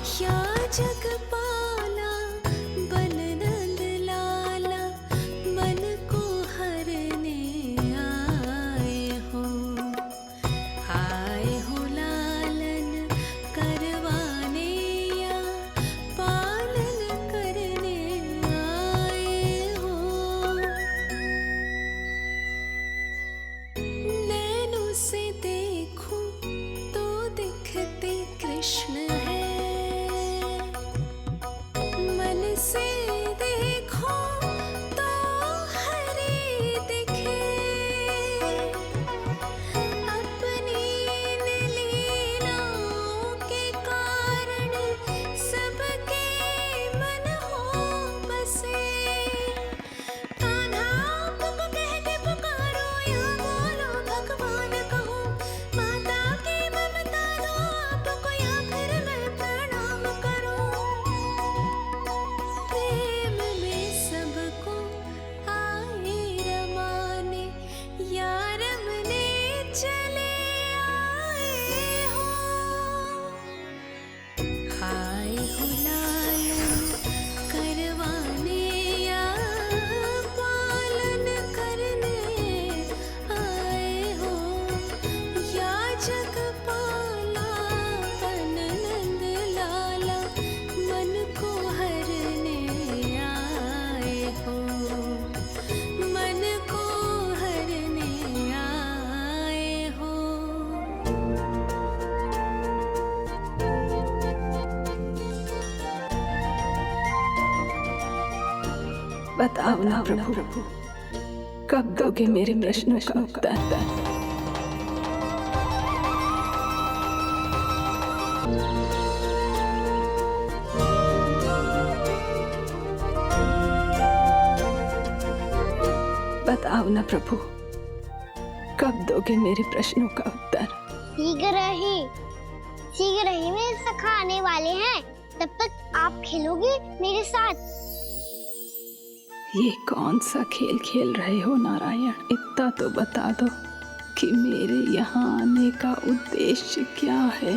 या जगपाला बन नंद लाला मन को हरने आए हो लालन करवाने या पालन करने आए हो। नैनों से देखूं तो दिखते कृष्ण है, मन से देखो तो हरे दिखे। अपनी लीलाओं के कारण सबके मन हो बसे। कान्हा आपको कह के पुकारो या बोलो भगवान कहो, माता की ममता दो आपको या फिर मैं प्रणाम करूं। प्रेम में सबको आए रमाने या रमने चले आए हो। हाय हो लालन करवाने या पालन करने आए हो। या जगपाला बन नंद लाला मन को हरने आए हो, मन को हरने आए हो। बताओ ना प्रभु, कब दोगे मेरे प्रश्नों का उत्तर? बताओ ना प्रभु, कब दोगे मेरे प्रश्नों का उत्तर? शीघ्र ही मेरे सखा आने वाले हैं, तब तक आप खेलोगे मेरे साथ। ये कौन सा खेल खेल रहे हो नारायण? इतना तो बता दो कि मेरे यहाँ आने का उद्देश्य क्या है?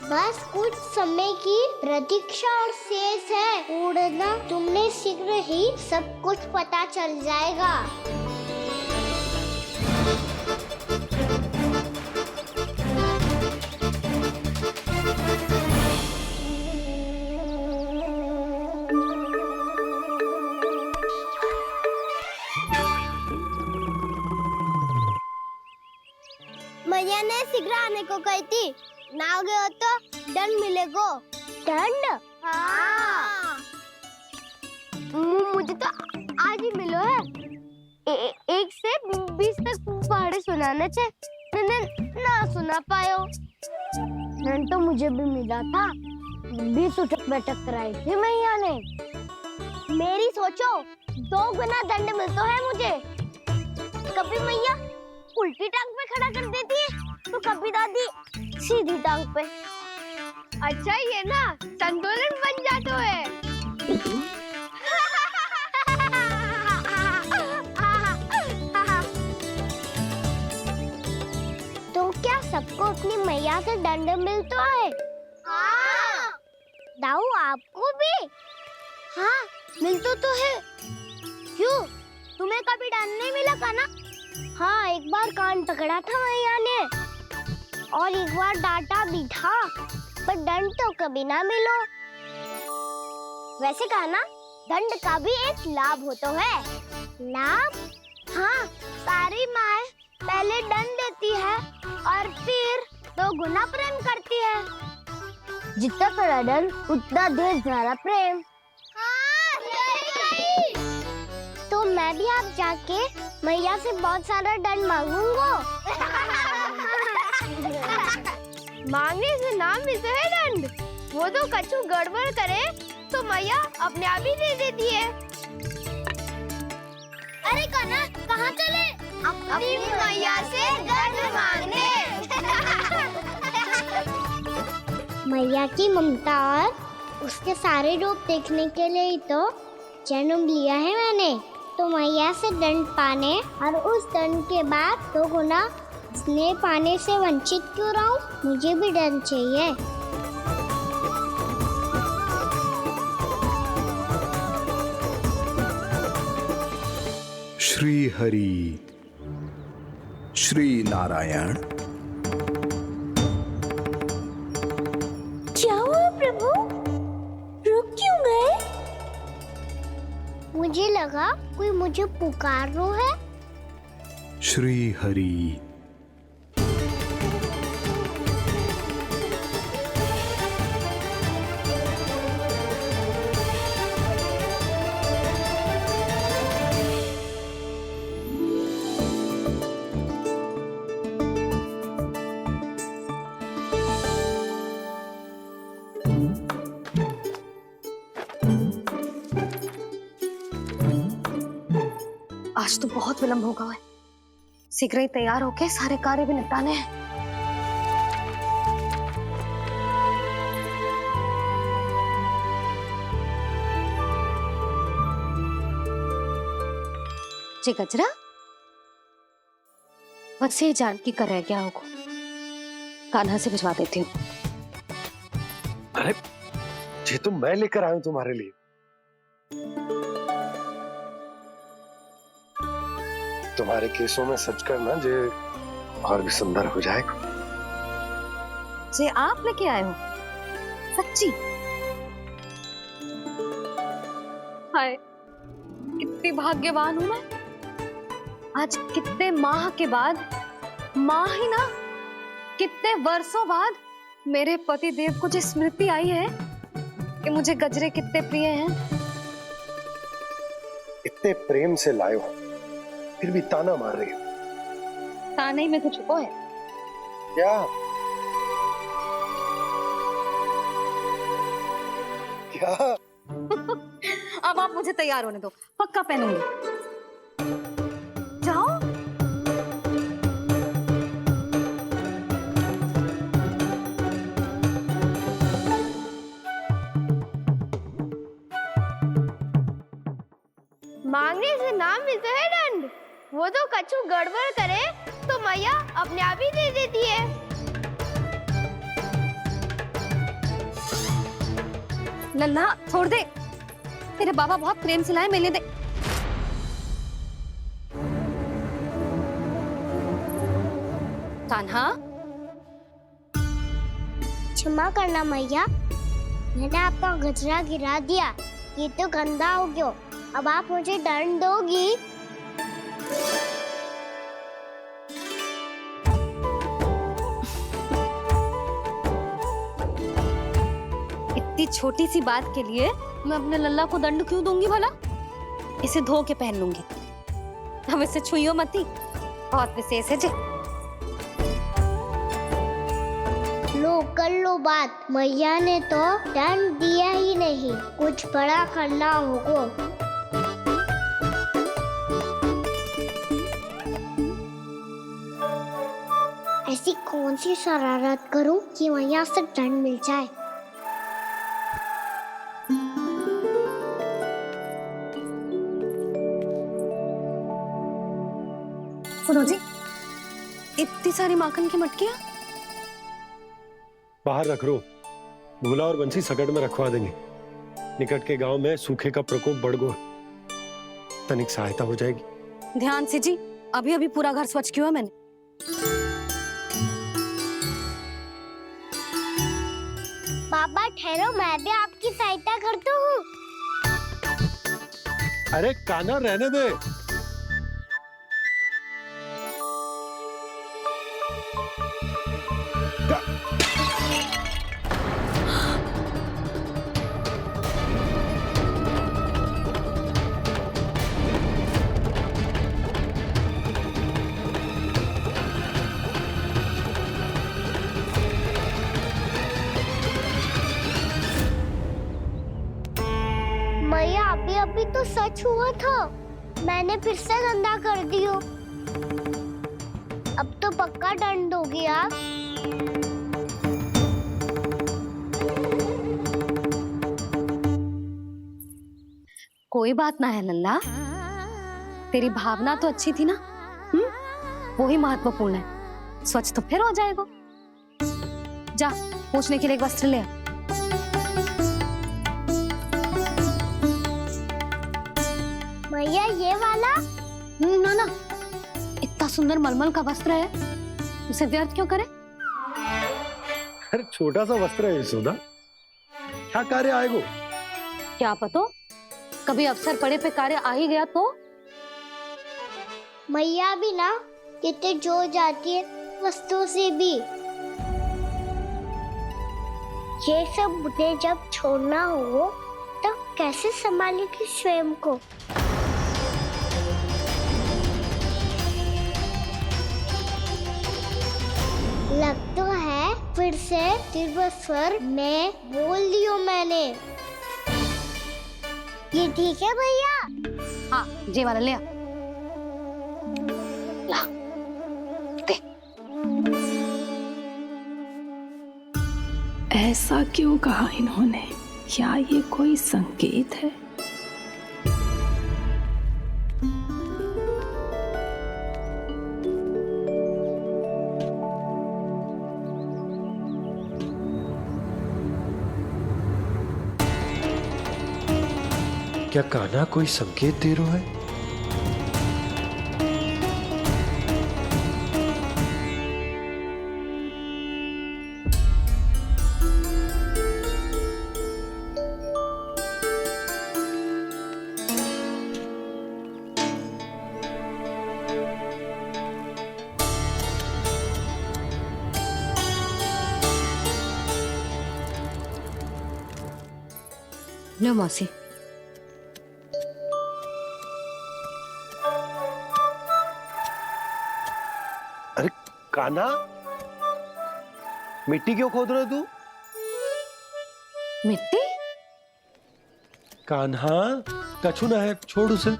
बस कुछ समय की प्रतीक्षा और शेष है। उड़ना तुमने शीघ्र ही सब कुछ पता चल जाएगा। मैया ने शीघ्र आने को कही थी, ना हो गए हो तो दंड मिलेगा। दंड? हाँ। मुझे तो आज ही मिलो है। 1 से 20 तक पहाड़े सुनाने चाहिए, ना सुना पायो। दंड तो मुझे भी मिला था, 20 उठक बैठक कराई थी मैया ने। मेरी सोचो 2 गुना दंड मिलता है मुझे। कभी मैया उल्टी टांग पे खड़ा कर देती है तो कभी दादी सीधी टांग पे। अच्छा ये ना संतुलन बन जाता है। तो क्या सबको अपनी मैया से दंड मिलता है? हाँ। दाऊ आपको भी? हाँ मिलता तो है। क्यों, तुम्हें कभी दंड नहीं मिला का ना? हाँ, एक बार कान पकड़ा था मैया ने और एक बार डांटा भी था, पर दंड तो कभी ना मिलो। वैसे कहा ना, दंड का भी एक लाभ होता है। लाभ? हाँ, सारी माँ पहले दंड देती है और फिर 2 गुना प्रेम करती है। जितना बड़ा दंड उतना ढेर सारा प्रेम। हाँ, सही। तो मैं भी आप जाके मैया से बहुत सारा दंड मांगूंगा। मांगने से ना मिलता है दंड, वो तो कछु गड़बड़ करे तो मैया अपने आप ही दे देती है। अरे कन्हा, कहाँ चले? अपनी मैया से दंड मांगने। मैया की ममता और उसके सारे रूप देखने के लिए ही तो जन्म लिया है मैंने। तो मैया से दंड पाने और उस दंड के बाद 2 गुना स्नेह पाने से वंचित क्यों रहूं? मुझे भी दंड चाहिए। श्री हरि श्री नारायण। क्या हुआ प्रभु? रुक क्यों गए? मुझे लगा कोई मुझे पुकार रहा है। श्री हरि। आज तो बहुत विलंब होगा है। शीघ्र ही तैयार होके सारे कार्य भी निपटाने हैं। जी गजरा, बस ये जान की कर रहे क्या होगा। कान्हा से भिजवा देती हूँ। अरे ये तो मैं लेकर आया हूं तुम्हारे लिए। तुम्हारे केसों में सच करना जे और भी सुंदर हो जाएगा। जे आप लेके आए हो? सच्ची? हाय, कितनी भाग्यवान हूं मैं। आज कितने माह के बाद, माह ही ना, कितने वर्षों बाद मेरे पति देव को जो स्मृति आई है कि मुझे गजरे कितने प्रिय हैं। इतने प्रेम से लाए हो, फिर भी ताना मार रही हो। ताने में कुछ छुपो है क्या? क्या? अब आप मुझे तैयार होने दो, पक्का पहनूंगी। जाओ। मांगने से नाम मिलता है दंड। वो तो कछु गड़बड़ करे तो मैया अपने आप ही दे देती है। लल्ला छोड़ दे, तेरे बाबा बहुत प्रेम से लाए, मिलने दे। कान्हा, क्षमा करना मैया, मैंने आपका गजरा गिरा दिया। ये तो गंदा हो गया। अब आप मुझे दंड दोगी? इतनी छोटी सी बात के लिए मैं अपने लल्ला को दंड क्यों दूंगी भला? इसे धो के पहन लूंगी। अब इसे छुइयो मती, बहुत विशेष है जी। लो कर लो बात। मैया ने तो दंड दिया ही नहीं, कुछ बड़ा करना होगा। ऐसी कौन सी शरारत करूं कि मैया से दंड मिल जाए? सुनो जी, इतनी सारी माखन की मटकियां बाहर रख रो, भूला और बंसी सकट में रखवा देंगे। निकट के गांव में सूखे का प्रकोप बढ़ गो, तनिक सहायता हो जाएगी। ध्यान से जी, अभी अभी पूरा घर स्वच्छ किया मैंने। पापा ठहरो, मैं भी आपकी सहायता करता हूँ। अरे कान्हा रहने दे। मैया अभी अभी तो सच हुआ था, मैंने फिर से गंदा कर दियो। अब तो पक्का दंड दोगी आप। कोई बात ना है लल्ला, तेरी भावना तो अच्छी थी ना, वो ही महत्वपूर्ण है। स्वच्छ तो फिर हो जाएगा। जा, पूछने के लिए एक वस्त्र ले आ। भैया ये वाला? सुंदर मलमल का वस्त्र है, उसे व्यर्थ क्यों करे? अरे छोटा सा वस्त्र है यशोदा, क्या कार्य आएगो? क्या पता, कभी अवसर पड़े पे कार्य आ ही गया तो? मैया भी ना कितने जोर जाती है वस्तुओं से भी। ये सब मुझे जब छोड़ना हो तो कैसे संभालेगी स्वयं को? लग तो है फिर से तिरस्वर में बोल दियो मैंने। ये ठीक है भैया? हाँ, जे वाला ले आ। ला, दे। ऐसा क्यों कहा इन्होंने? क्या ये कोई संकेत है? क्या कान्हा कोई संकेत दे रहा है? लो मौसी। अरे कान्हा, मिट्टी क्यों खोद रहे तू? मिट्टी? कान्हा, कछु ना है, छोड़ उसे।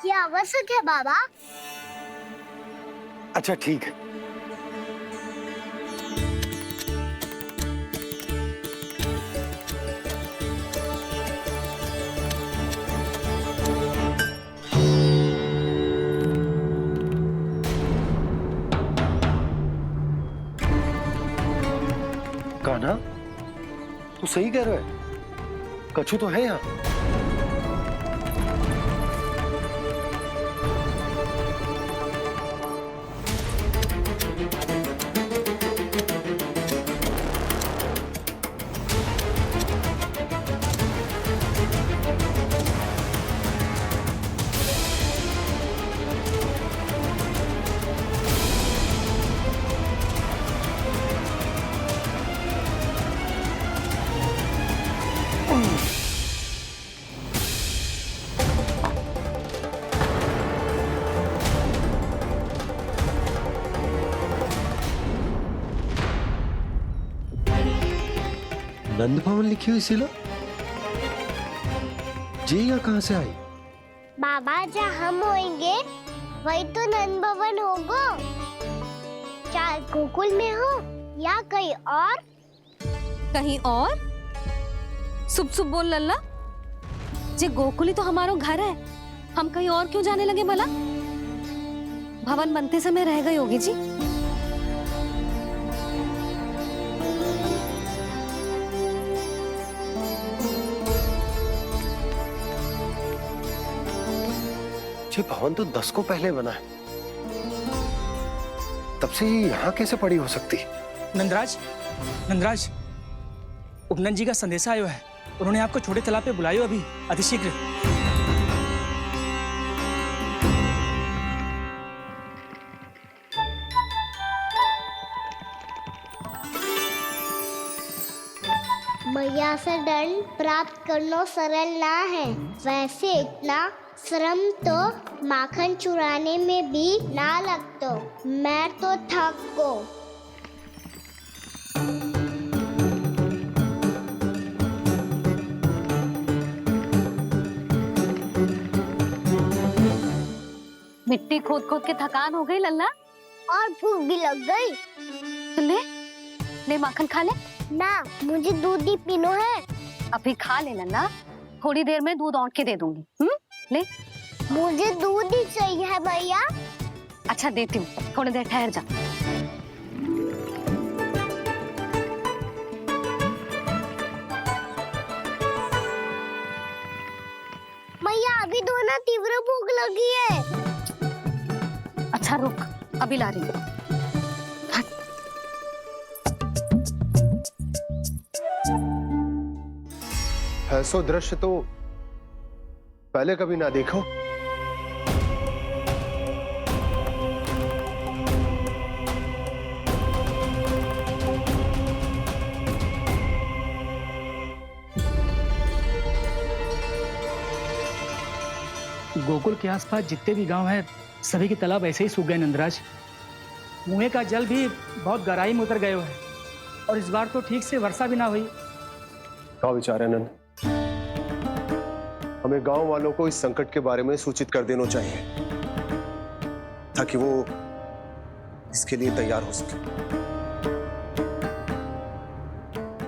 ये आवश्यक है बाबा। अच्छा ठीक है। कान्हा, तू सही कह रहा है, कछु तो है यहाँ। नंद भवन लिखी हुई सिला, जी यहाँ कहाँ से आई? बाबा जहाँ हम होंगे वही तो नंद भवन होगा। चाहे गोकुल में हो या कहीं और। कहीं और? सुब सुब बोल लल्ला। जे गोकुली तो हमारो घर है, हम कहीं और क्यों जाने लगे भला? भवन बनते समय रह गई होगी जी। ये भवन तो 10 को पहले बना है, तब से ये यहाँ कैसे पड़ी हो सकती? नंदराज, नंदराज, उपनंद जी का संदेशा आयो है। उन्होंने आपको छोटे तालाब पे बुलायो अभी, अतिशीघ्र। मैया से दंड प्राप्त करना सरल ना है। वैसे इतना श्रम तो माखन चुराने में भी ना लगतो। मैं तो थक गो। मिट्टी खोद खोद के थकान हो गई लल्ला, और भूख भी लग गई। तो ले ले माखन खा ले। ना, मुझे दूध ही पीनो है। अभी खा ले लल्ला, थोड़ी देर में दूध औंट के दे दूंगी। ले। मुझे दूध ही चाहिए है भैया। अच्छा देती हूँ, थोड़ी देर ठहर जा। भूख लगी है। अच्छा रुक, अभी ला रही हूँ। ऐसो दृश्य तो पहले कभी ना देखो। गोकुल के आसपास जितने भी गांव हैं सभी के तालाब ऐसे ही सूख गए नंदराज। कुएं का जल भी बहुत गहराई में उतर गए हुए हैं और इस बार तो ठीक से वर्षा भी ना हुई। का विचार है नंद? हमें गांव वालों को इस संकट के बारे में सूचित कर देना चाहिए ताकि वो इसके लिए तैयार हो सके।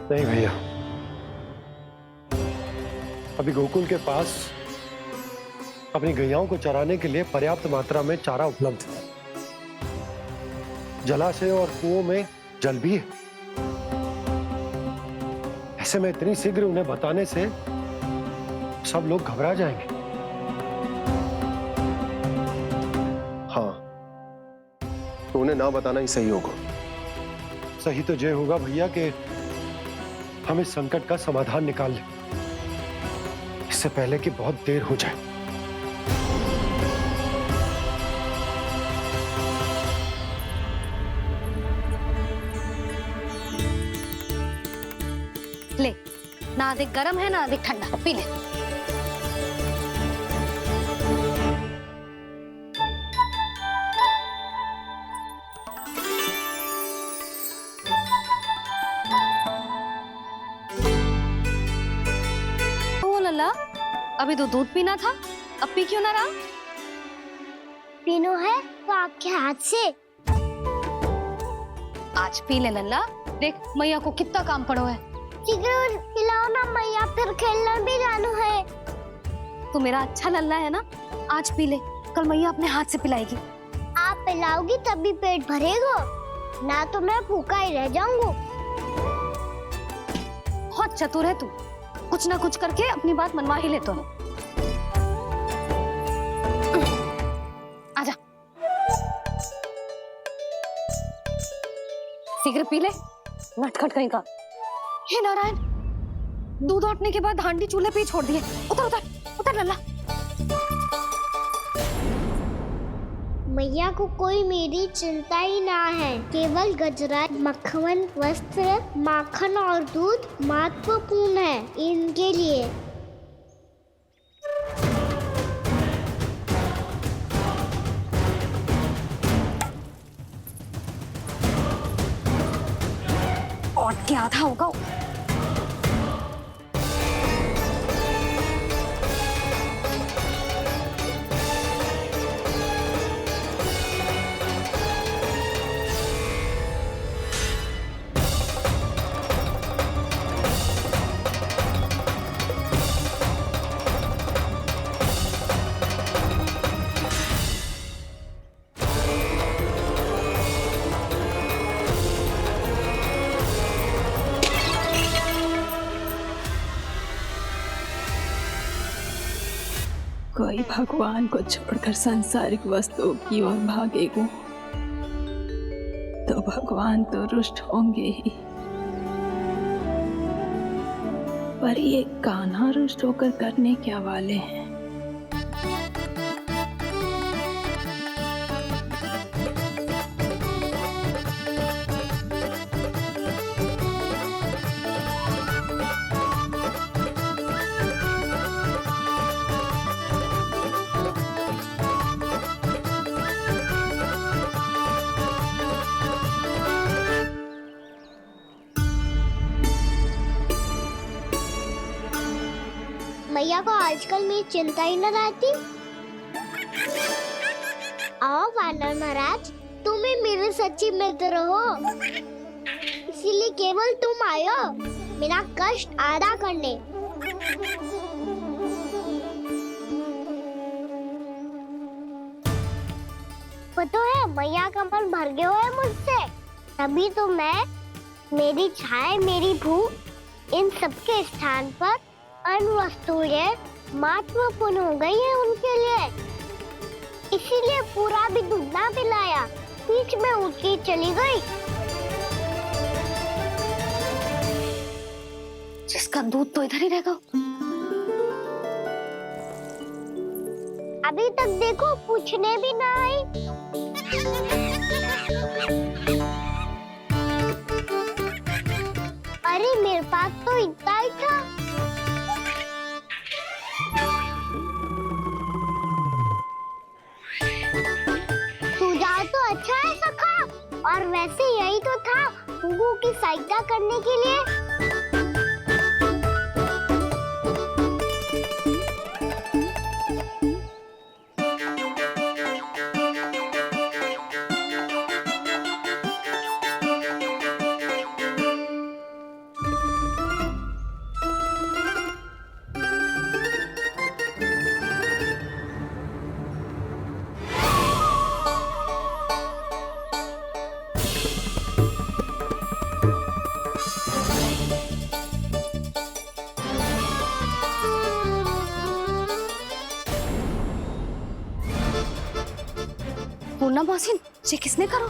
नहीं भैया, अभी गोकुल के पास अपनी गैयाओं को चराने के लिए पर्याप्त मात्रा में चारा उपलब्ध है। जलाशय और कुओं में जल भी है। ऐसे में इतनी शीघ्र उन्हें बताने से सब लोग घबरा जाएंगे। हाँ, तो उन्हें ना बताना ही सही होगा। सही तो ये होगा भैया कि हम इस संकट का समाधान निकाल लें, इससे पहले कि बहुत देर हो जाए। ले, ना अधिक गर्म है ना अधिक ठंडा, पी ले। ओ लल्ला, अभी तो दूध पीना था, अब पी क्यों ना रहा? पीनो है तो आपके हाथ से। आज पी ले लल्ला, देख मैया को कितना काम पड़ो है। शीघ्र खिलाओ ना मैया, फिर खेलने भी जाना है। तू मेरा अच्छा लल्ला है ना, आज पी ले, कल मैया अपने हाथ से पिलाएगी। आप पिलाओगी तभी पेट भरेगा, ना तो मैं भूखा ही रह जाऊंगा। बहुत चतुर है तू, कुछ ना कुछ करके अपनी बात मनवा ही लेता है। आजा, शीघ्र पी ले, नटखट कहीं का। हे नारायण, दूध औटने के बाद हांडी चूल्हे पे ही छोड़ दिए। उतर उतर उतर लल्ला। मैया को कोई मेरी चिंता ही ना है। केवल गजरा, मक्खन, वस्त्र, माखन और दूध महत्वपूर्ण है इनके लिए। औट के आधा होगा। कोई भगवान को छोड़कर सांसारिक वस्तुओं की ओर भागेगा तो भगवान तो रुष्ट होंगे ही, पर ये कान्हा रुष्ट होकर करने क्या वाले हैं? मैया को आजकल मेरी चिंता ही न रहती। आओ वानर महाराज, तुम ही मेरे सच्ची मित्र हो, इसीलिए केवल तुम आयो मेरा कष्ट आधा करने। पता है मैया का मन भर गया है मुझसे, तभी तो मैं मेरी छाया, मेरी भूख, इन सबके स्थान पर अन्न वस्तुएं महत्वपूर्ण हो गई है उनके लिए, इसीलिए पूरा भी दूध ना पिलाया, बीच में उठ के चली गई। जिसका दूध तो इधर ही रहेगा। अभी तक देखो पूछने भी ना आई। अरे मेरे पास तो इतना ही था। सुझाव तो अच्छा है सखा, और वैसे यही तो था गुगू की सहायता करने के लिए। पूर्णा मौसी, ये किसने करो?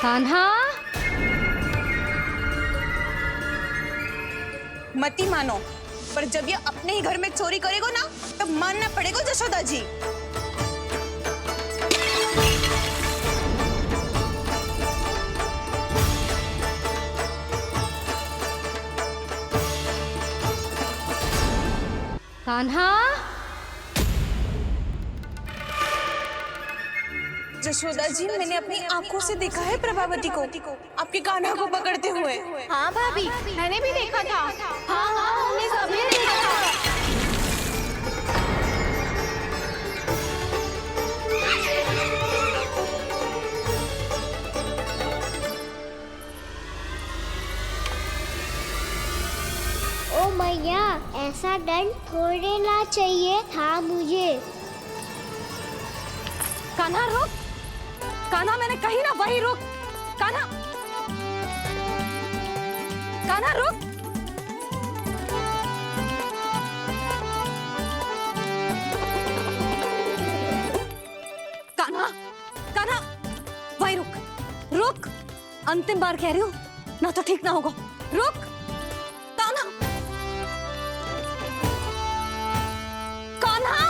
कान्हा, मती मानो, पर जब ये अपने ही घर में चोरी करेगा ना, तब मानना पड़ेगा जशोदा जी। कान्हा, जशोदा जी, मैंने अपनी आंखों से देखा है प्रभावती को आपके कान्हा को पकड़ते हुए। हाँ भाभी, मैंने भी देखा था। हाँ हाँ, हमने सबने देखा था। ओ मैया, ऐसा दंड थोड़े ना चाहिए था मुझे। कान्हा रुक, कान्हा, मैंने कही ना वही रुक। कान्हा, कान्हा रुक। कान्हा, कान्हा, वही रुक, रुक। अंतिम बार कह रही हूँ, ना तो ठीक ना होगा। रुक कान्हा, कान्हा।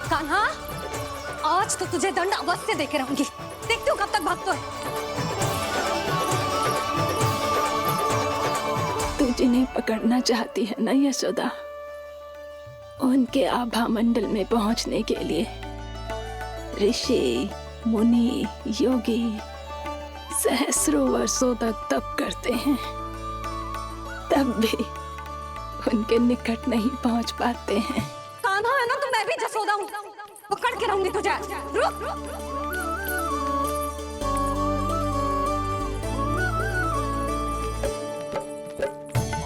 कान्हा, आज तो तुझे दंड अवश्य देके रहूंगी। देखती हूँ कब तक भागता है। तू जिन्हें पकड़ना चाहती है ना यशोदा, उनके आभा मंडल में पहुंचने के लिए ऋषि, मुनि, योगी सहस्रों वर्षों तक तप करते हैं, तब भी उनके निकट नहीं पहुंच पाते हैं। कान्हा है ना, तो मैं भी जसोदा हूँ, पकड़ के रहूंगी तुझे। रुक।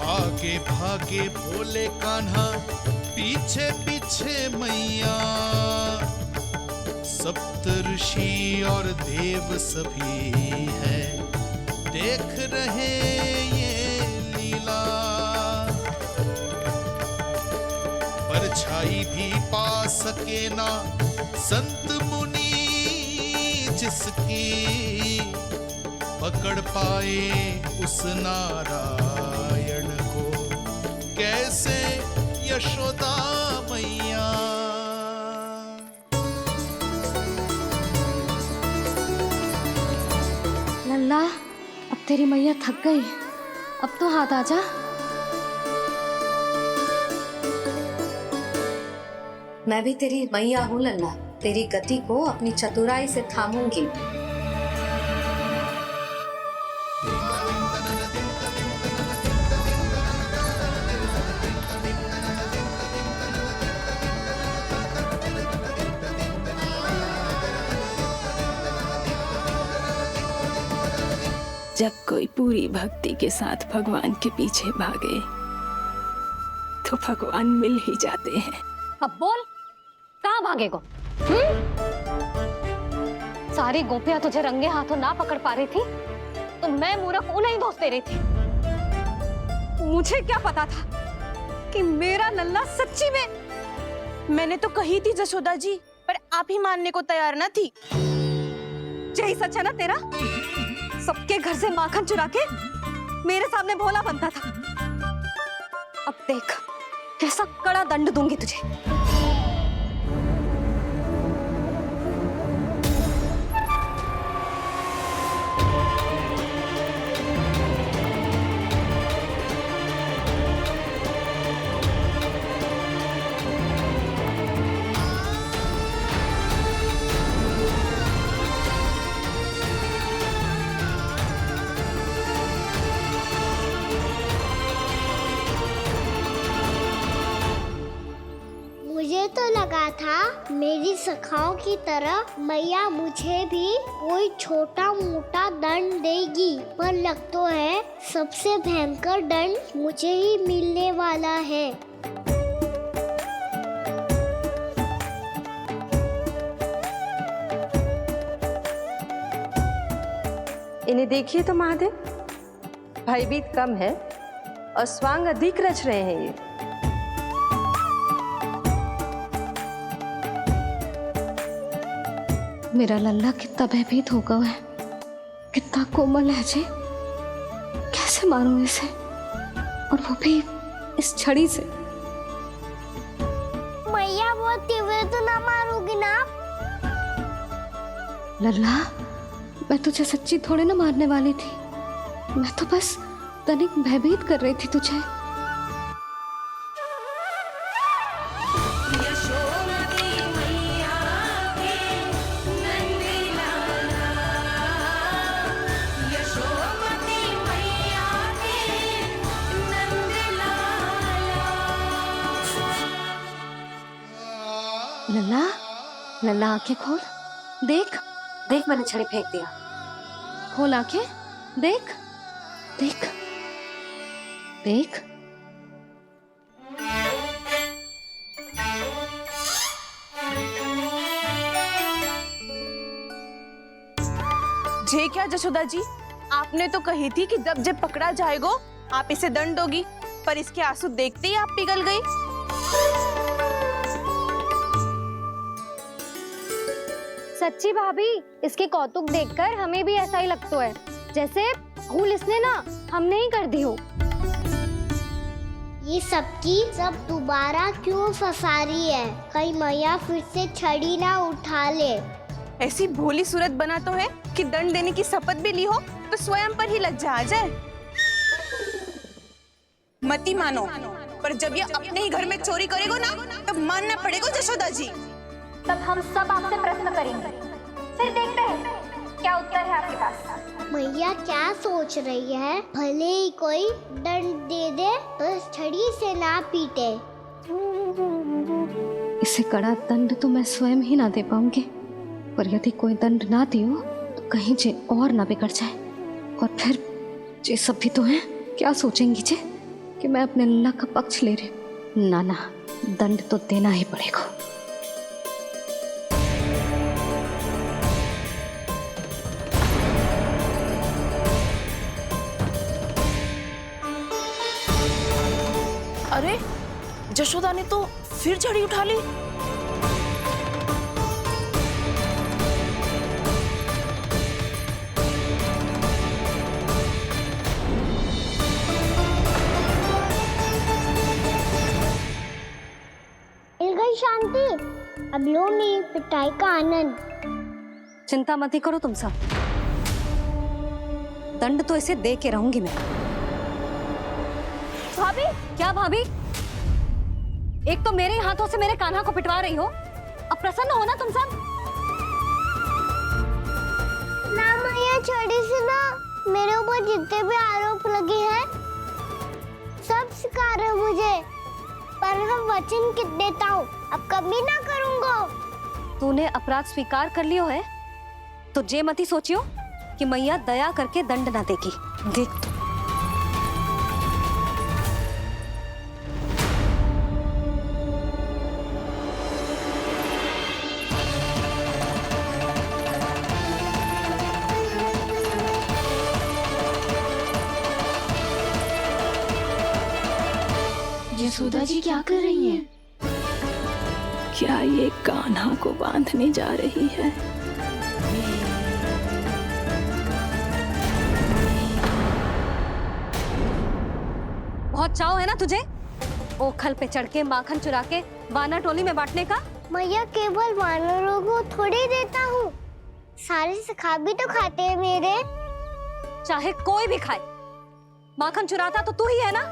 आगे भागे भोले कान्हा, पीछे पीछे मैया, सप्त ऋषि और देव सभी है, देख रहे ये लीला, परछाई भी पा सके ना संत मुनि जिसकी, पकड़ पाए उस नारायण को कैसे यशोदा मैया। लल्ला, अब तेरी मैया थक गई, अब तो हाथ आजा। मैं भी तेरी मैया हूँ लल्ला, तेरी गति को अपनी चतुराई से थामूंगी। जब कोई पूरी भक्ति के साथ भगवान के पीछे भागे तो भगवान मिल ही जाते हैं। अब बोल, कहाँ भागेगो? सारी गोपियां तुझे रंगे हाथों ना पकड़ पा रही थी तो मैं मूर्ख उन्हें ही दोष दे रही थी। मुझे क्या पता था कि मेरा लल्ला सच्ची में। मैंने तो कही थी जशोदा जी, पर आप ही मानने को तैयार न थी। यही सच है ना तेरा? सबके घर से माखन चुरा के मेरे सामने भोला बनता था। अब देख कैसा कड़ा दंड दूंगी तुझे। मुझे तो लगा था मेरी सखाओं की तरह मैया मुझे भी कोई छोटा मोटा दंड देगी, पर लग तो है सबसे भयंकर दंड मुझे ही मिलने वाला है। इन्हें देखिए तो महादेव, भयभीत कम है और स्वांग अधिक रच रहे हैं ये। मेरा लल्ला कितना भयभीत हो गया है, कितना कोमल है जी। कैसे मारूं इसे, और वो भी इस छड़ी से। मैया बहुत तीव्र तो ना मारोगी ना? लल्ला, मैं तुझे सच्ची थोड़े ना मारने वाली थी, मैं तो बस तनिक भयभीत कर रही थी तुझे। लल्ला, लल्ला आंखें खोल, देख देख मैंने छड़ी फेंक दिया। खोल आंखें, देख देख देख। जे क्या जशोदा जी, आपने तो कही थी कि जब जब पकड़ा जाएगा आप इसे दंड दोगी, पर इसके आंसू देखते ही आप पिघल गई। सच्ची भाभी, इसके कौतुक देखकर हमें भी ऐसा ही लगता है जैसे भूल इसने ना हमने ही कर दी हो। ये सबकी सब दोबारा क्यों फंसा रही है? कहीं मैया फिर से छड़ी ना उठा ले। ऐसी भोली सूरत बना तो है कि दंड देने की शपथ भी ली हो तो स्वयं पर ही लज्जा आ जाए। मती मानो, पर जब ये अपने ही घर में चोरी करेगा ना तब मानना पड़ेगा जशोदा जी। तब हम सब आपसे प्रश्न करेंगे, फिर देखते हैं क्या उत्तर है आपके पास। मैया क्या सोच रही है? भले ही कोई दंड दे दे, बस छड़ी से ना पीटे। इसे कड़ा दंड तो मैं स्वयं ही ना दे पाऊंगी, पर यदि कोई दंड ना दियो तो कहीं जे और ना बिगड़ जाए, और फिर जे सब भी तो हैं, क्या सोचेंगी जे कि मैं अपने लल्ला का पक्ष ले रही। ना ना, दंड तो देना ही पड़ेगा। अरे जशोदा ने तो फिर छड़ी उठा ली। मिल गई शांति, अब लो मेरी पिटाई का आनंद। चिंता मत ही करो तुम सब, दंड तो इसे दे के रहूंगी मैं। भाभी? क्या भाभी? एक तो मेरे हाथों से मेरे कान्हा को पिटवा रही हो, अब प्रसन्न हो ना तुम सब? ना मैया छोड़ी से ना, मेरे ऊपर जितने भी आरोप लगे हैं सब स्वीकार है मुझे, पर मैं वचन कित देता हूँ अब कभी ना करूँगा। तूने अपराध स्वीकार कर लियो है तो जे मत ही सोचियो कि मैया दया करके दंड ना देगी। देख तू। यशोदा जी क्या कर रही हैं? क्या ये कान्हा को बांधने जा रही है? बहुत चाव है ना तुझे ओखल पे चढ़ के माखन चुरा के वानर टोली में बांटने का? मैया केवल वानरों को थोड़ी देता हूँ, सारे सिखा भी तो खाते हैं मेरे। चाहे कोई भी खाए, माखन चुराता तो तू ही है ना।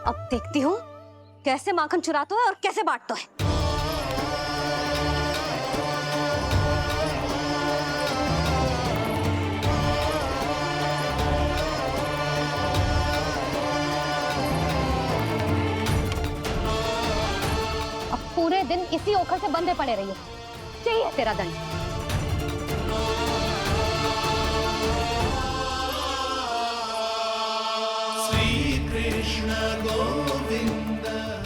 अब देखती हूँ कैसे माखन चुराता है और कैसे बांटता है। अब पूरे दिन इसी ओखल से बंधे पड़े रहिए, चाहिए तेरा दंड।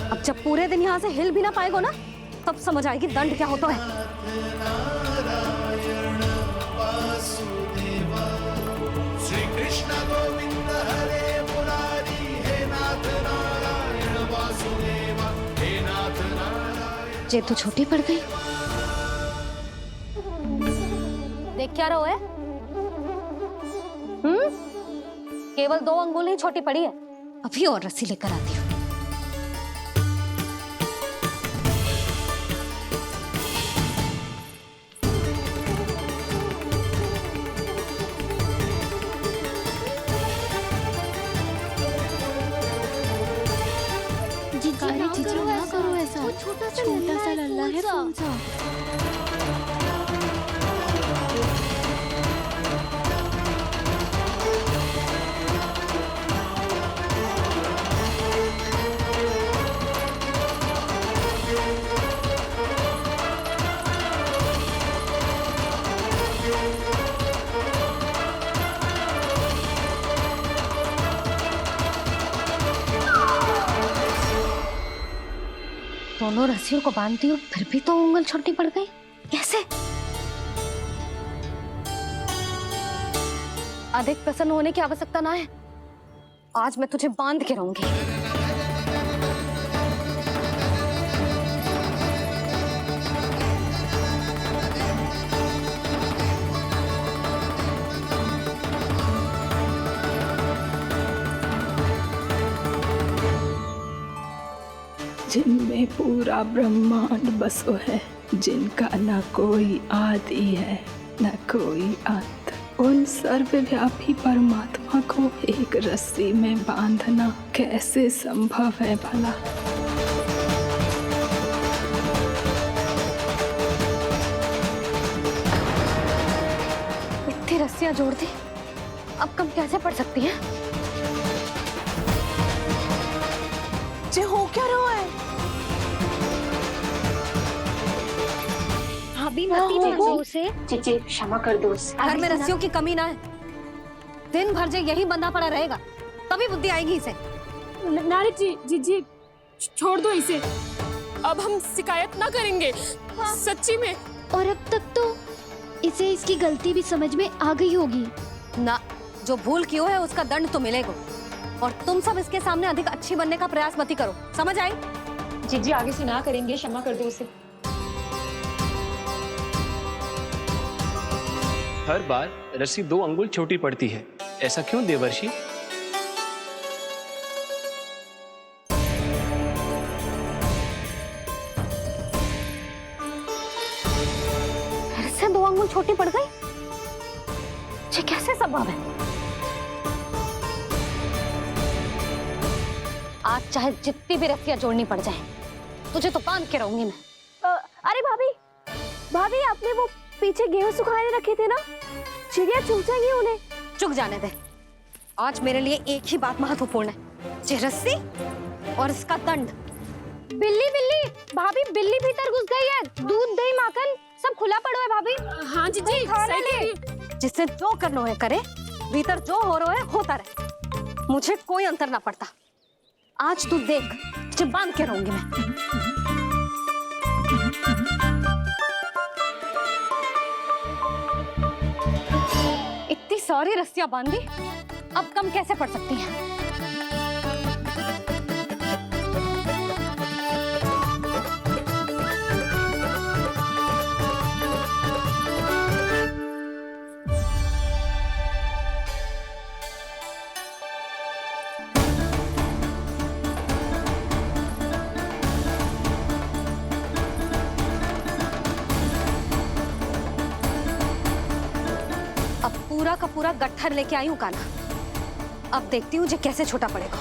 अब जब पूरे दिन यहाँ से हिल भी ना पाएगो ना, तब समझ आएगी दंड क्या होता है। श्री कृष्ण गोविंद हरे मुरारी, हे नाथ नारायण वासुदेव, हे नाथ नारायण। जे तू छोटी पड़ गई, देख क्या रहो है? केवल 2 अंगुल ही छोटी पड़ी है, अभी और रस्सी लेकर आती हूँ। जीजी ना करो ऐसा, छोटा सा लल्ला है कौन सा। दोनों रस्सियों को बांधती हूँ, फिर भी तो उंगल छोटी पड़ गई, कैसे? अधिक प्रसन्न होने की आवश्यकता ना है, आज मैं तुझे बांध के रहूंगी। जिनमें पूरा ब्रह्मांड बसो है, जिनका न कोई आदि है न कोई अंत, उन सर्वव्यापी परमात्मा को एक रस्सी में बांधना कैसे संभव है भला? इतनी रस्सियां जोड़ दी, अब कम कैसे पड़ सकती हैं? जे हो क्या रहा है? भाभी मत उसे, चीची क्षमा कर दो उसे। घर में रस्सियों की कमी ना है, दिन भर जे यही बंधा पड़ा रहेगा तभी बुद्धि आएगी इसे। नारी जी छोड़ दो इसे, अब हम शिकायत ना करेंगे। सच्ची में। और अब तक तो इसे इसकी गलती भी समझ में आ गई होगी ना, जो भूल की हो है उसका दंड तो मिलेगा, और तुम सब इसके सामने अधिक अच्छी बनने का प्रयास मत ही करो, समझ आई? जीजी आगे से ना करेंगे, क्षमा कर दो उसे। हर बार रस्सी 2 अंगुल छोटी पड़ती है, ऐसा क्यों देवर्षि? फिर से 2 अंगुल छोटी पड़ गई? ये कैसे संभव है? आज चाहे जितनी भी रस्सियां जोड़नी पड़ जाए, तुझे तो बांध के रहूंगी मैं। अरे भाभी, भाभी आपने वो पीछे गेहूं सुखाने रखे थे ना, चिड़िया चुग जाएंगी उन्हें। चुक जाने दे। आज मेरे लिए एक ही बात महत्वपूर्ण है, ये रस्सी और इसका दंड। बिल्ली बिल्ली, भाभी बिल्ली भीतर घुस गई है। दूध दही माखन सब खुला पड़ो है भाभी। हाँ जीजी, सही कह रही है। जिससे जो करना है करे, भीतर जो हो रहा है होता रहे, मुझे कोई अंतर ना पड़ता। आज तू देख, तुझे बांध के रहूंगी मैं। इतनी सारी रस्सियां बांधी, अब कम कैसे पड़ सकती हैं? पूरा का पूरा गट्ठर लेके आई हूँ कान्हा। अब देखती हूँ जे कैसे छोटा पड़ेगा।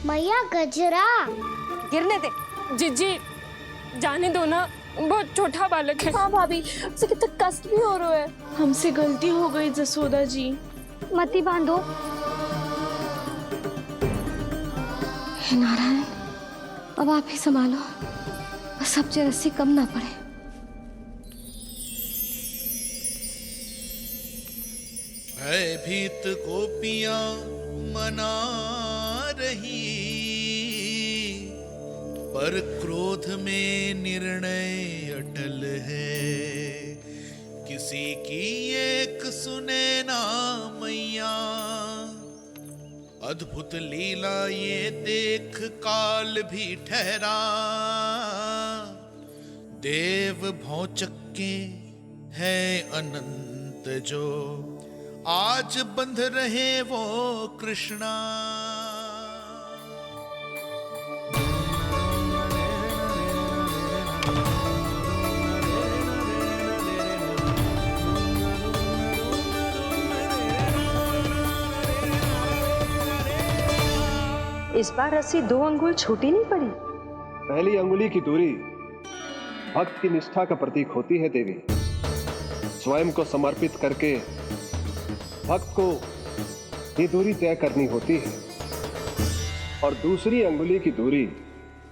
मैया गजरा गिरने दे। जीजी जाने दो ना, बहुत छोटा बालक है। हाँ भाभी, उसे कितना कष्ट भी हो रहा है। हमसे गलती हो गई जसोदा जी। मत ही बांधो। हे नारायण, अब आप ही संभालो, बस अब जे रस्सी कम ना पड़े। भयभीत गोपियां मना रही, पर क्रोध में निर्णय अटल है। किसी की एक सुने ना मैया, अद्भुत लीला ये देख काल भी ठहरा। देव भौचक्के हैं अनंत जो, आज बंध रहे वो कृष्णा। इस बार रस्सी 2 अंगुल छोटी नहीं पड़ी। पहली अंगुली की दूरी भक्त की निष्ठा का प्रतीक होती है देवी। स्वयं को समर्पित करके भक्त को ये दूरी तय करनी होती है। और दूसरी अंगुली की दूरी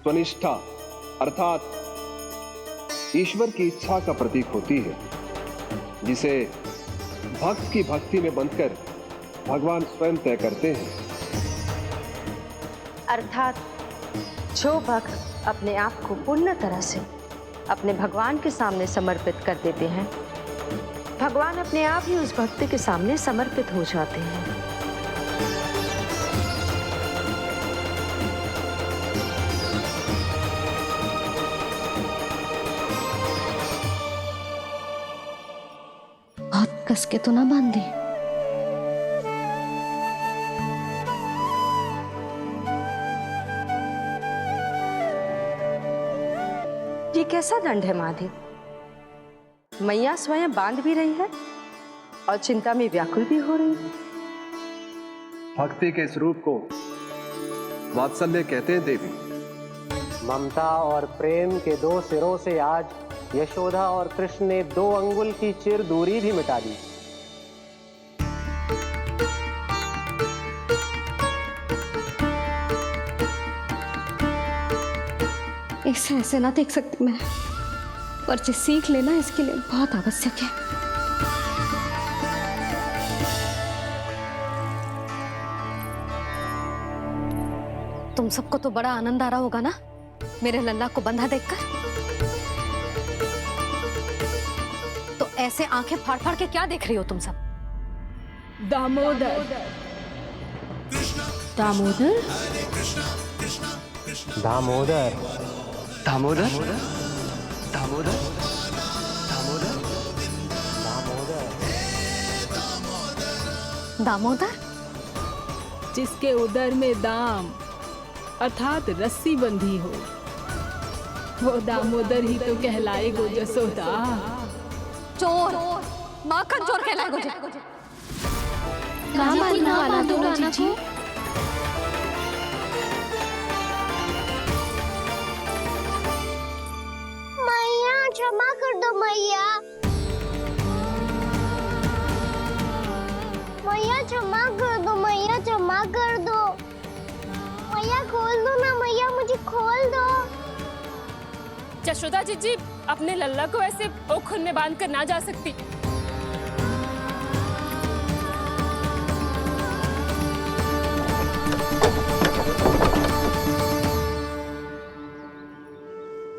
स्वनिष्ठा अर्थात ईश्वर की इच्छा का प्रतीक होती है, जिसे भक्त की भक्ति में बंधकर भगवान स्वयं तय करते हैं। अर्थात जो भक्त अपने आप को पूर्ण तरह से अपने भगवान के सामने समर्पित कर देते हैं, भगवान अपने आप ही उस भक्त के सामने समर्पित हो जाते हैं। बहुत कस के तो ना बांधी। ये कैसा दंड है माधव? मैया स्वयं बांध भी रही है और चिंता में व्याकुल भी हो रही है। भक्ति के स्वरूप को वात्सल्य कहते हैं देवी। ममता और प्रेम के 2 सिरों से आज यशोदा और कृष्ण ने 2 अंगुल की चिर दूरी भी मिटा दी। इसे ऐसे ना देख सकती मैं, पर जो सीख लेना इसके लिए बहुत आवश्यक है। तुम सबको तो बड़ा आनंद आ रहा होगा ना मेरे लल्ला को बंधा देखकर। तो ऐसे आंखें फाड़ फाड़ के क्या देख रही हो तुम सब? दामोदर। दामोदर? दामोदर। दामोदर? दामोदर? दामोदर? जिसके उदर में दाम अर्थात रस्सी बंधी हो, वो दामोदर ही तो कहलाएगो जसोदा। चोर, माखन चोर कहलाएगो। मैया क्षमा कर दो मैया। मैया क्षमा कर दो, मैया क्षमा कर दो। मैया खोल दो ना मैया, मुझे खोल दो। जशोदा जी अपने लल्ला को ऐसे ओखुन में बांध कर ना जा सकती।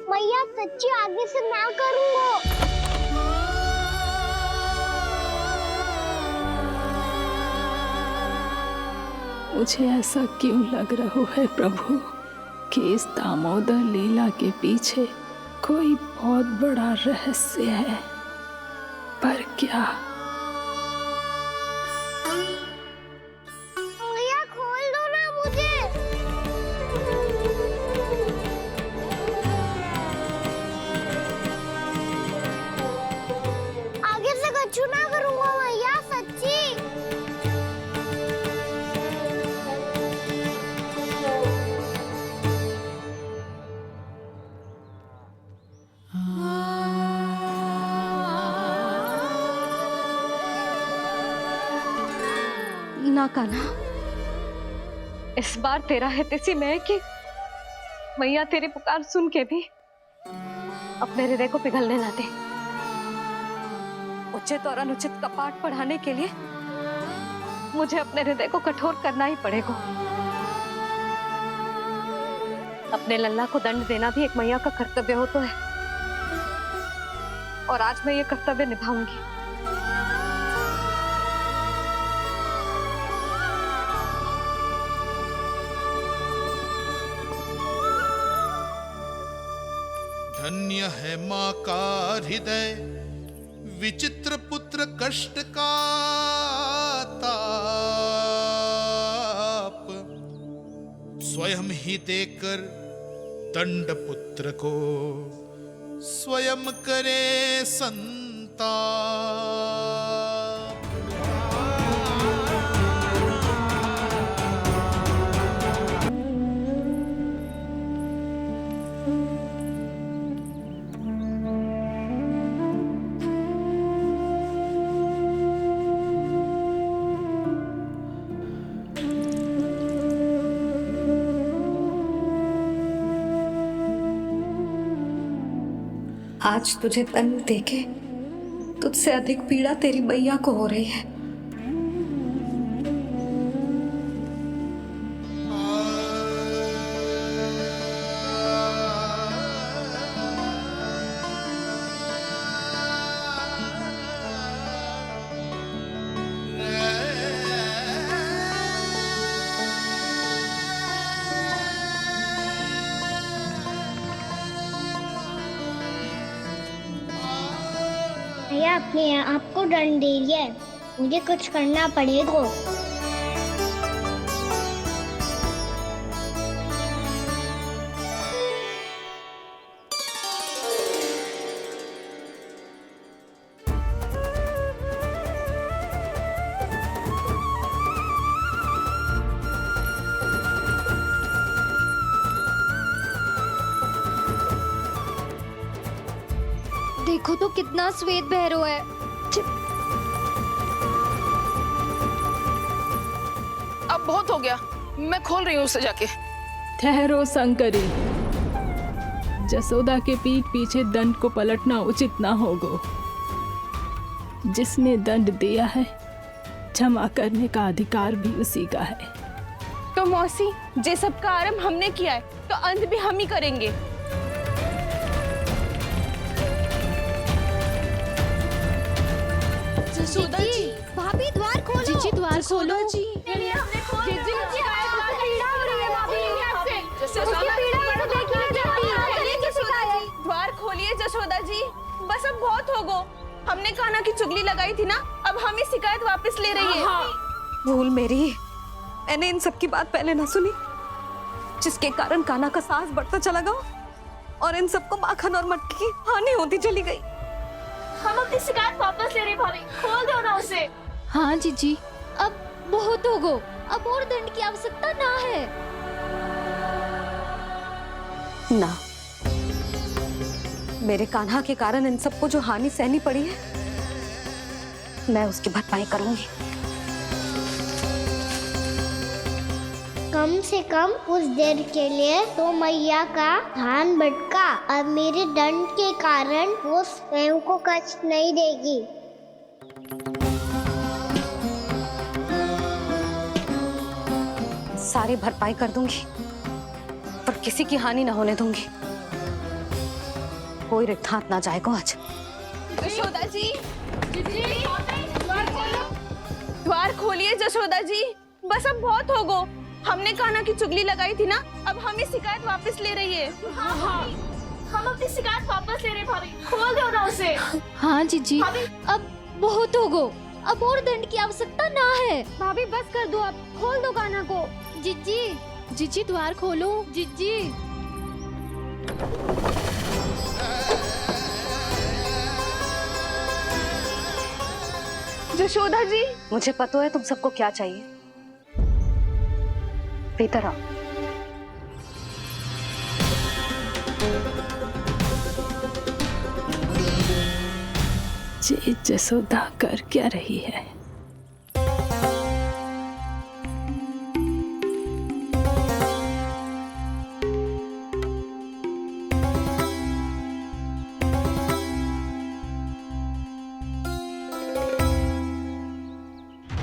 मैया सच्ची आगे से ना करूंगा। मुझे ऐसा क्यों लग रहा है प्रभु कि इस दामोदर लीला के पीछे कोई बहुत बड़ा रहस्य है, पर क्या? मैया खोल दो ना मुझे। आगे से कछु ना करूंगा मैया, सच्ची। ना कान्हा, इस बार तेरा है तेसी में कि मैया तेरी पुकार सुन के भी अपने हृदय को पिघलने ना दे। उचित और अनुचित का पाठ पढ़ाने के लिए मुझे अपने हृदय को कठोर करना ही पड़ेगा। अपने लल्ला को दंड देना भी एक मैया का कर्तव्य हो तो है, और आज मैं ये कर्तव्य निभाऊंगी। धन्य है माँ का हृदय, विचित्र पुत्र कष्ट का ताप, स्वयं ही देकर दंड पुत्र को स्वयं करे संताप। आज तुझे दंड देके तुझसे अधिक पीड़ा तेरी मैया को हो रही है। भैया अपने आप को दंड दे रही है, मुझे कुछ करना पड़ेगा। देखो तो कितना श्वेत भैरव है। अब बहुत हो गया, मैं खोल रही हूँ उसे जाके। ठहरो शंकरी, जसोदा के पीठ पीछे दंड को पलटना उचित ना होगा। जिसने दंड दिया है, क्षमा करने का अधिकार भी उसी का है। तो मौसी, जे सब का आरंभ हमने किया है तो अंत भी हम ही करेंगे। जसोदा जी, भाभी द्वार खोलो। जीजी द्वार खोलो। जी द्वार खोलिए जसोदा जी, बस अब बहुत हो गो। हमने कान्हा की चुगली लगाई थी ना, अब हम ही शिकायत वापस ले रही है। भूल मेरी, मैंने इन सब की बात पहले ना सुनी, जिसके कारण कान्हा का साहस बढ़ता चला गया और इन सबको माखन और मटकी की हानि होती चली गई। हम अपनी शिकायत वापस ले रहे भाभी, खोल दो ना उसे। हाँ जीजी, अब बहुत हो गो, अब और दंड की आवश्यकता ना है। ना, मेरे कान्हा के कारण इन सबको जो हानि सहनी पड़ी है, मैं उसकी भरपाई करूंगी। कम से कम उस देर के लिए तो मैया का ध्यान भटका और मेरे दंड के कारण वो स्वयं को कष्ट नहीं देगी। सारी भरपाई कर दूंगी, पर किसी की हानि ना होने दूंगी। कोई रिक्त हाथ ना जाएगा आज। जसोदा जी, द्वार खोलिए जसोदा जी, बस अब बहुत हो गो। हमने कान्हा की चुगली लगाई थी ना, अब हम ही शिकायत वापस ले रही है। हम अपनी शिकायत वापस ले रहे भाभी, खोल दो ना उसे। हाँ जीजी, अब बहुत हो गो, अब और दंड की आवश्यकता ना है। भाभी बस कर दो, अब खोल दो कान्हा को। जीजी, जीजी द्वार खोलो। जीजी जशोदा जी, मुझे पता है तुम सबको क्या चाहिए। भीतर आओ। जी जसोदा कर क्या रही है?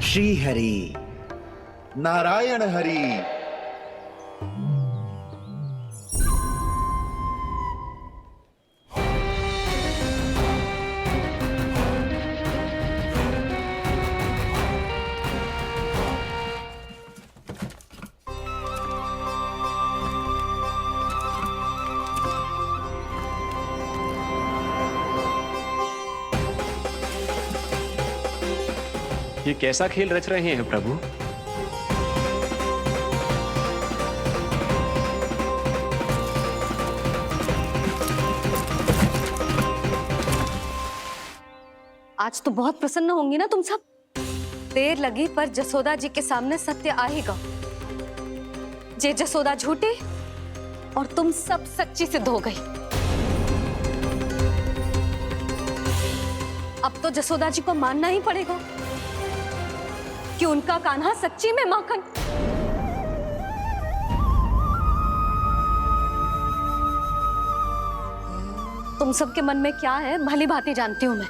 श्री हरि, नारायण हरि। ये कैसा खेल रच रहे हैं प्रभु? आज तो बहुत प्रसन्न होंगी ना तुम सब। देर लगी पर जसोदा जी के सामने सत्य आएगा। जे जसोदा झूठी और तुम सब सच्ची सिद्ध हो गई। अब तो जसोदा जी को मानना ही पड़ेगा कि उनका कान्हा सच्ची में माखन। तुम सबके मन में क्या है भली भांति जानती हूं मैं।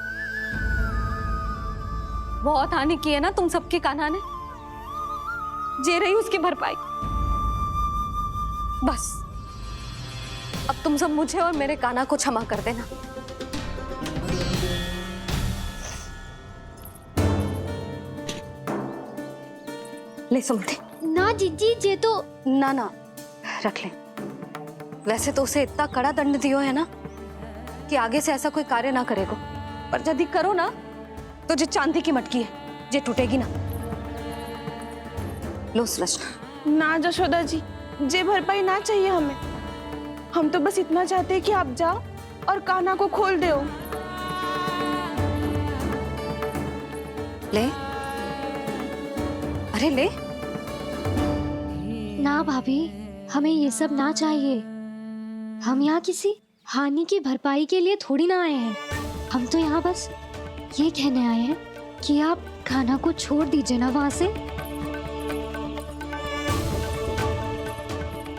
बहुत हानि की है ना तुम सबके कान्हा ने, जे रही उसकी भरपाई। बस अब तुम सब मुझे और मेरे कान्हा को क्षमा कर देना। ले सुमति। ना जीजी, जे तो ना ना रख ले। वैसे तो उसे इतना कड़ा दंड दियो है ना कि आगे से ऐसा कोई कार्य ना करेगा, पर यदि करो ना तो जो चांदी की मटकी है जे टूटेगी ना। लो सुलक्षणा। ना जशोदा जी, जे भरपाई ना चाहिए हमें। हम तो बस इतना चाहते हैं कि आप जाओ और कान्हा को खोल दो। ले, अरे ले। ना भाभी, हमें ये सब ना चाहिए। हम यहाँ किसी हानि की भरपाई के लिए थोड़ी ना आए हैं। हम तो यहाँ बस ये कहने आए हैं कि आप कान्हा को छोड़ दीजिए ना वहां से।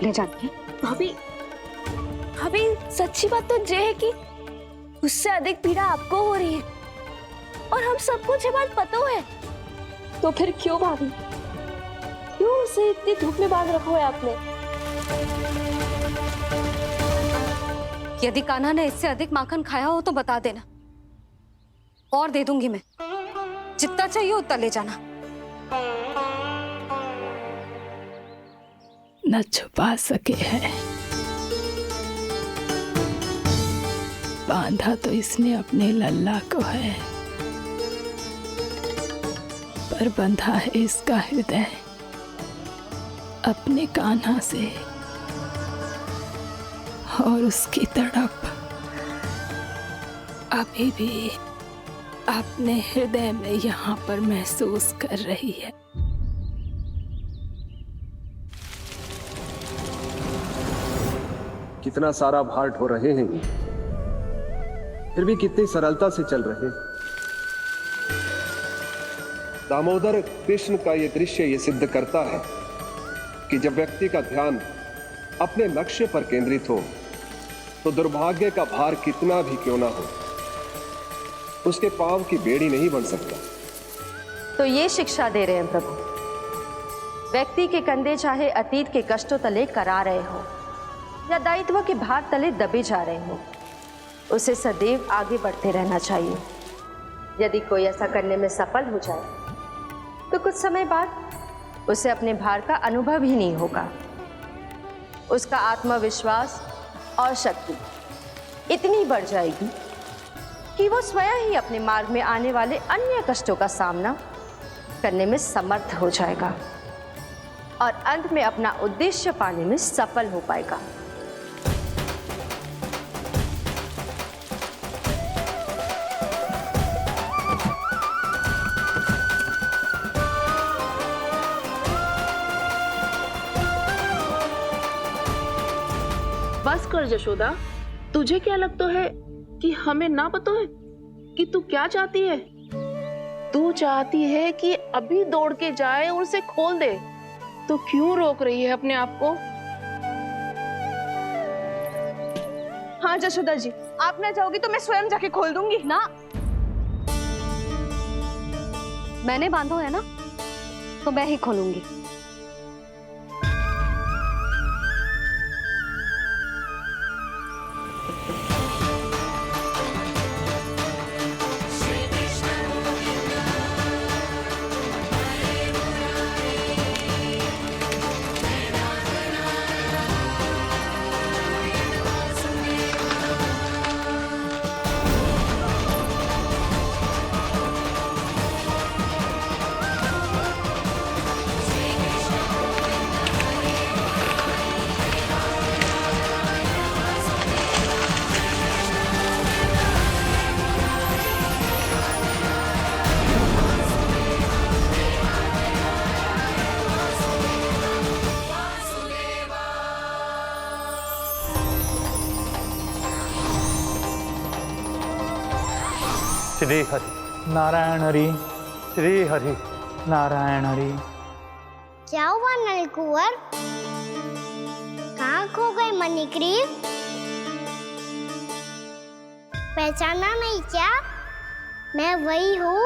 ले जाती भाभी, भाभी सच्ची बात तो ये है कि उससे अधिक पीड़ा आपको हो रही है और हम सबको ये बात पता है। तो फिर क्यों भाभी, क्यों से इतनी धूप में बांध रखा है आपने? यदि कान्हा ने इससे अधिक माखन खाया हो तो बता देना, और दे दूंगी मैं। जितना चाहिए उतना ले जाना। न छुपा सके हैं, बांधा तो इसने अपने लल्ला को है, पर बंधा है इसका हृदय अपने कान्हा से, और उसकी तड़प अभी भी अपने हृदय में यहाँ पर महसूस कर रही है। कितना सारा भार ढो रहे हैं, फिर भी कितनी सरलता से चल रहे हैं। दामोदर कृष्ण का यह दृश्य ये सिद्ध करता है कि जब व्यक्ति का ध्यान अपने लक्ष्य पर केंद्रित हो तो दुर्भाग्य का भार कितना भी क्यों ना हो, उसके पांव की बेड़ी नहीं बन सकता। तो ये शिक्षा दे रहे हैं प्रभु, व्यक्ति के कंधे चाहे अतीत के कष्टों तले करा रहे हो या दायित्व के भार तले दबे जा रहे हो, उसे सदैव आगे बढ़ते रहना चाहिए। यदि कोई ऐसा करने में सफल हो जाए तो कुछ समय बाद उसे अपने भार का अनुभव ही नहीं होगा। उसका आत्मविश्वास और शक्ति इतनी बढ़ जाएगी कि वो स्वयं ही अपने मार्ग में आने वाले अन्य कष्टों का सामना करने में समर्थ हो जाएगा और अंत में अपना उद्देश्य पाने में सफल हो पाएगा। बस कर यशोदा, तुझे क्या लगता है कि हमें ना पता है कि तू क्या चाहती है? तू चाहती है कि अभी दौड़ के जाए और उसे खोल दे, तो क्यों रोक रही है अपने आप को? हाँ यशोदा जी, आप ना जाओगी तो मैं स्वयं जाके खोल दूंगी। ना, मैंने बांधो है ना, तो मैं ही खोलूंगी। श्री हरि नारायण हरि, श्री हरि नारायण हरि। क्या हुआ नलकुंवर? कहाँ खो गए मणिग्रीव? पहचाना नहीं क्या? मैं वही हूँ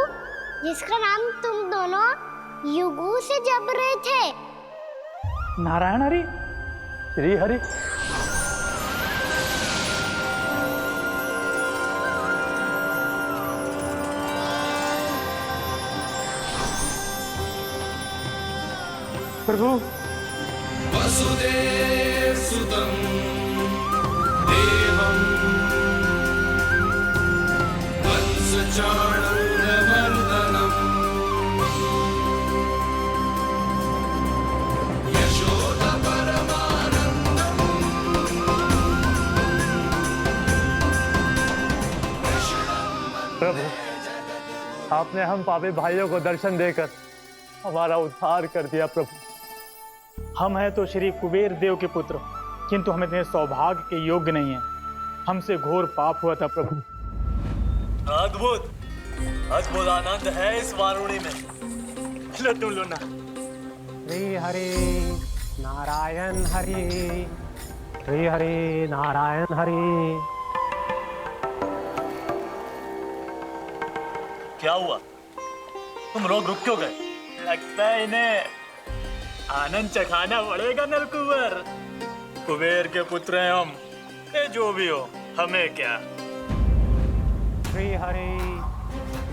जिसका नाम तुम दोनों युगों से जप रहे थे। नारायण हरि, श्री हरि। प्रभु, वसुदेव सुतं देवं वत्सचाणूरमर्दनम् यशोदा परमानन्दम्। प्रभु, आपने हम पापी भाइयों को दर्शन देकर हमारा उद्धार कर दिया। प्रभु, हम हैं तो श्री कुबेर देव के पुत्र, किंतु हम इतने सौभाग्य के योग्य नहीं हैं। हमसे घोर पाप हुआ था प्रभु। अद्भुत अद्भुत आनंद है इस वारुणी में। लो तुम लो ना। श्री हरि नारायण हरि, श्री हरि नारायण हरि। क्या हुआ? तुम रोग रुक क्यों गए? लगता है इन्हें आनंद चखाना पड़ेगा नलकुंवर। कुबेर के पुत्र हैं हम, ये जो भी हो हमें क्या। श्री हरि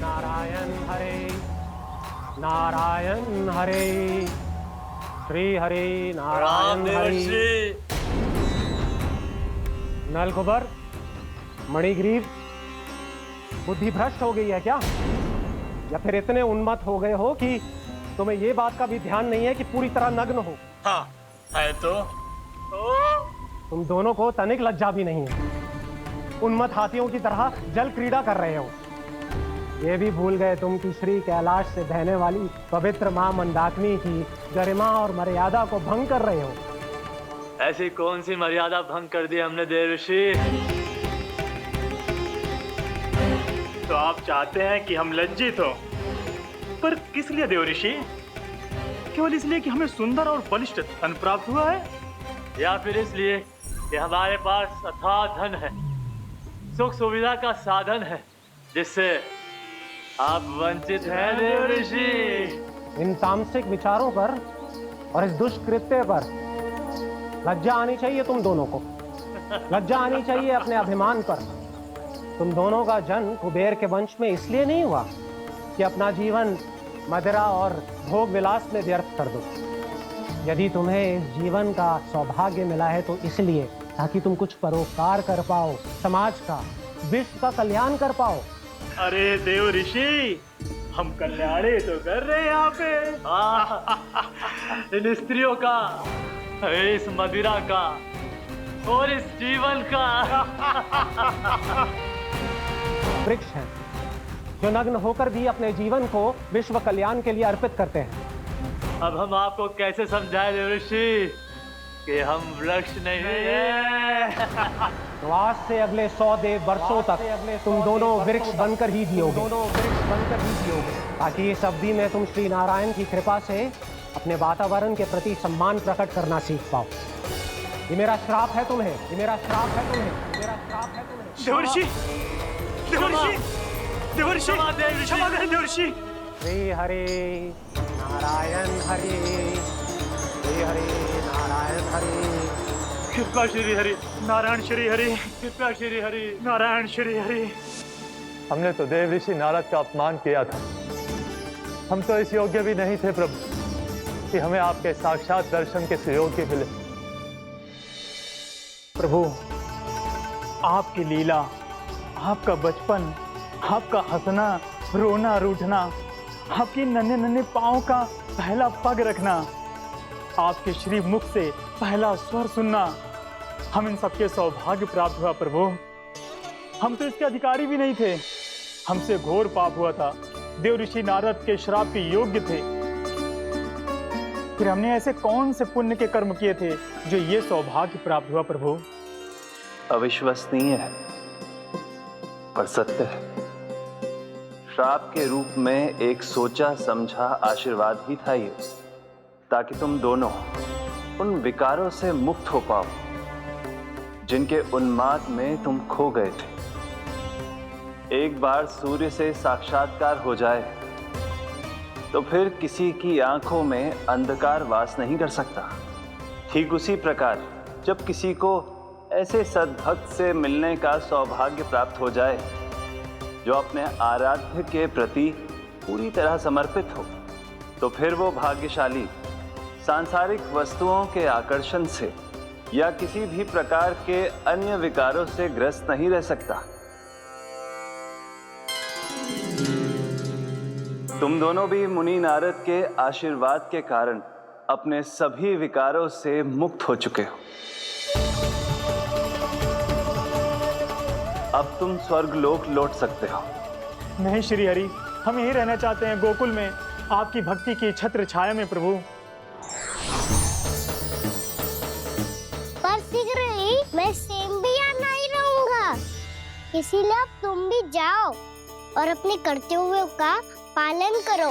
नारायण हरे नारायण हरे श्री हरि नारायण हरे। नलकुबर, मणिग्रीव, बुद्धि भ्रष्ट हो गई है क्या? या फिर इतने उन्मत्त हो गए हो कि तुम्हें ये बात का भी ध्यान नहीं है कि पूरी तरह नग्न हो? हाँ है तो। तुम दोनों को तनिक लज्जा भी नहीं है। उन्मत्त हाथियों की तरह जल क्रीड़ा कर रहे हो। ये भी भूल गए तुम कि श्री कैलाश से बहने वाली पवित्र मां मंदाकिनी की गरिमा और मर्यादा को भंग कर रहे हो। ऐसी कौन सी मर्यादा भंग कर दी हमने देवर्षि? तो आप चाहते हैं कि हम लज्जित हो, पर किस लिए देवर्षि? केवल इसलिए कि हमें सुंदर और बलिष्ठ धन प्राप्त हुआ है, या फिर इसलिए कि हमारे पास अथाह धन है, सुख सुविधा का साधन है, जिससे आप वंचित हैं देवर्षि? इन तामसिक विचारों पर और इस दुष्कृत्य पर लज्जा आनी चाहिए तुम दोनों को। लज्जा आनी चाहिए अपने अभिमान पर। तुम दोनों का जन्म कुबेर के वंश में इसलिए नहीं हुआ कि अपना जीवन मदिरा और भोग विलास में व्यर्थ कर दो। यदि तुम्हें इस जीवन का सौभाग्य मिला है तो इसलिए ताकि तुम कुछ परोपकार कर पाओ, समाज का, विश्व का कल्याण कर पाओ। अरे देव ऋषि, हम कल्याणी तो कर रहे हैं यहाँ पे। इन स्त्रियों का, इस मदिरा का और इस जीवन का। वृक्ष हैं जो नग्न होकर भी अपने जीवन को विश्व कल्याण के लिए अर्पित करते हैं। अब हम आपको कैसे समझाएं देवर्षि कि हम वृक्ष नहीं हैं? तो आज से अगले 100 देव वर्षों तक तुम दोनों वृक्ष बनकर ही जियोगे। ताकि इस अवधि में तुम श्री नारायण की कृपा से अपने वातावरण के प्रति सम्मान प्रकट करना सीख पाओ। ये मेरा श्राप है तुम्हें, ये मेरा श्राप है तुम्हें, मेरा श्राप है तुम्हें। देवर्षि, देवर्षि, देवर्षि, क्षमा करें देवर्षि। श्री हरि नारायण हरि, श्री हरि नारायण हरि। कृपा श्री हरि नारायण श्री हरि, कृपा श्री हरि नारायण श्री हरि। हमने तो देव ऋषि नारद का अपमान किया था। हम तो इस योग्य भी नहीं थे प्रभु कि हमें आपके साक्षात दर्शन के सुयोग्य मिले। प्रभु, आपकी लीला, आपका बचपन, आपका हंसना, रोना, रूठना, आपकी नन्हे नन्हे पाँव का पहला पग रखना, आपके श्री मुख से पहला स्वर सुनना, हम इन सबके सौभाग्य प्राप्त हुआ प्रभु। हम तो इसके अधिकारी भी नहीं थे। हमसे घोर पाप हुआ था, देव ऋषि नारद के श्राप के योग्य थे। फिर हमने ऐसे कौन से पुण्य के कर्म किए थे जो ये सौभाग्य प्राप्त हुआ प्रभु? अविश्वसनीय है पर सत्य है। श्राप के रूप में एक सोचा समझा आशीर्वाद ही था ये, ताकि तुम दोनों उन विकारों से मुक्त हो पाओ जिनके उन्माद में तुम खो गए थे। एक बार सूर्य से साक्षात्कार हो जाए तो फिर किसी की आंखों में अंधकार वास नहीं कर सकता। ठीक उसी प्रकार जब किसी को ऐसे सद्भक्त से मिलने का सौभाग्य प्राप्त हो जाए जो अपने आराध्य के प्रति पूरी तरह समर्पित हो, तो फिर वो भाग्यशाली सांसारिक वस्तुओं के आकर्षण से या किसी भी प्रकार के अन्य विकारों से ग्रस्त नहीं रह सकता। तुम दोनों भी मुनि नारद के आशीर्वाद के कारण अपने सभी विकारों से मुक्त हो चुके हो। अब तुम स्वर्गलोक लौट सकते हो। नहीं श्री हरि, हम यही रहना चाहते हैं गोकुल में, आपकी भक्ति की छत्र छाया में प्रभु। पर शीघ्र ही मैं सेम्बिया नहीं रहूंगा, इसीलिए अब तुम भी जाओ और अपने कर्तव्यों का पालन करो।